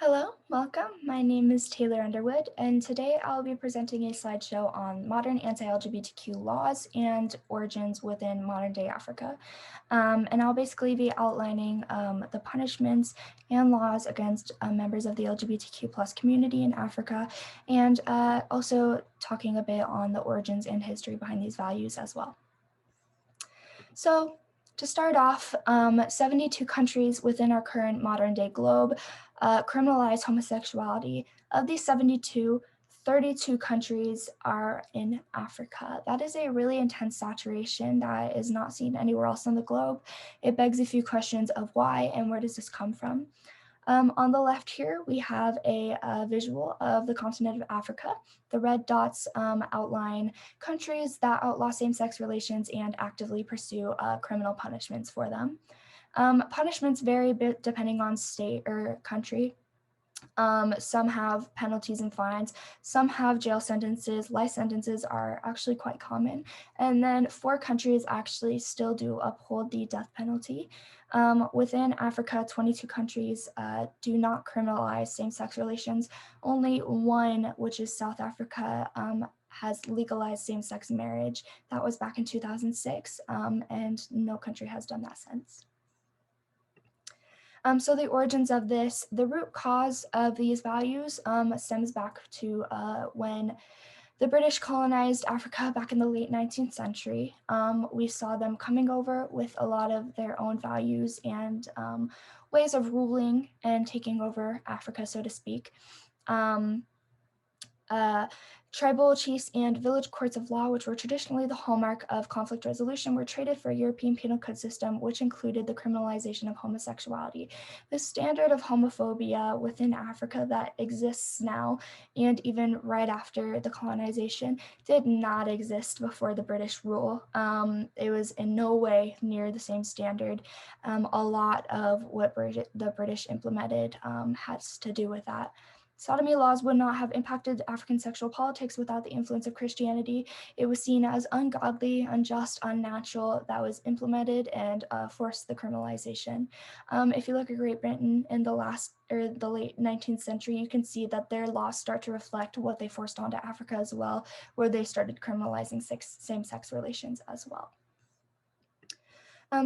Hello, welcome. My name is Taylor Underwood, and today I'll be presenting a slideshow on modern anti-LGBTQ laws and origins within modern-day Africa. And I'll basically be outlining the punishments and laws against members of the LGBTQ plus community in Africa, and also talking a bit on the origins and history behind these values as well. So to start off, 72 countries within our current modern day globe criminalize homosexuality. Of these 72, 32 countries are in Africa. That is a really intense saturation that is not seen anywhere else on the globe. It begs a few questions of why and where does this come from? On the left here, we have a visual of the continent of Africa. The red dots outline countries that outlaw same-sex relations and actively pursue criminal punishments for them. Punishments vary a bit depending on state or country. Some have penalties and fines, some have jail sentences. Life sentences are actually quite common. And then 4 countries actually still do uphold the death penalty. Within Africa, 22 countries do not criminalize same-sex relations. Only 1, which is South Africa, has legalized same-sex marriage. That was back in 2006, and no country has done that since. So the origins of this, the root cause of these values stems back to when the British colonized Africa back in the late 19th century. We saw them coming over with a lot of their own values and ways of ruling and taking over Africa, so to speak. Tribal chiefs and village courts of law, which were traditionally the hallmark of conflict resolution, were traded for a European penal code system, which included the criminalization of homosexuality. The standard of homophobia within Africa that exists now, and even right after the colonization, did not exist before the British rule. It was in no way near the same standard. A lot of what the British implemented has to do with that. Sodomy laws would not have impacted African sexual politics without the influence of Christianity. It was seen as ungodly, unjust, unnatural that was implemented and forced the criminalization. If you look at Great Britain in the late 19th century, you can see that their laws start to reflect what they forced onto Africa as well, where they started criminalizing same-sex relations as well.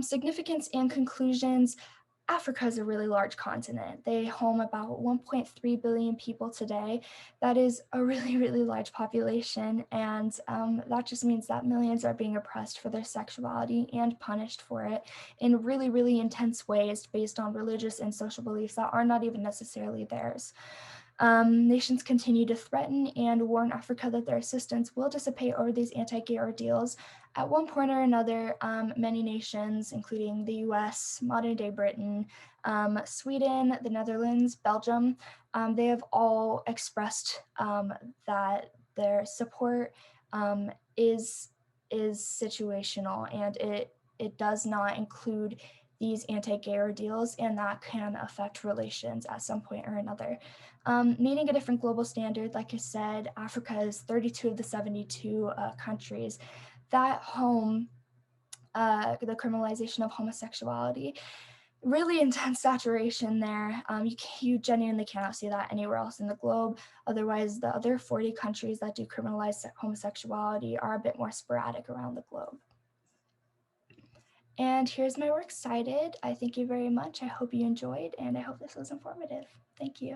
Significance and conclusions. Africa is a really large continent. They home about 1.3 billion people today. That is a really, really large population, and that just means that millions are being oppressed for their sexuality and punished for it in really, really intense ways based on religious and social beliefs that are not even necessarily theirs. Nations continue to threaten and warn Africa that their assistance will dissipate over these anti-gay ordeals. At one point or another, many nations, including the US, modern-day Britain, Sweden, the Netherlands, Belgium, they have all expressed that their support is situational, and it does not include these anti-gay ordeals, and that can affect relations at some point or another. Meeting a different global standard, like I said, Africa is 32 of the 72 countries that home the criminalization of homosexuality. Really intense saturation there. You genuinely cannot see that anywhere else in the globe. Otherwise, the other 40 countries that do criminalize homosexuality are a bit more sporadic around the globe. And here's my works cited. I thank you very much. I hope you enjoyed, and I hope this was informative. Thank you.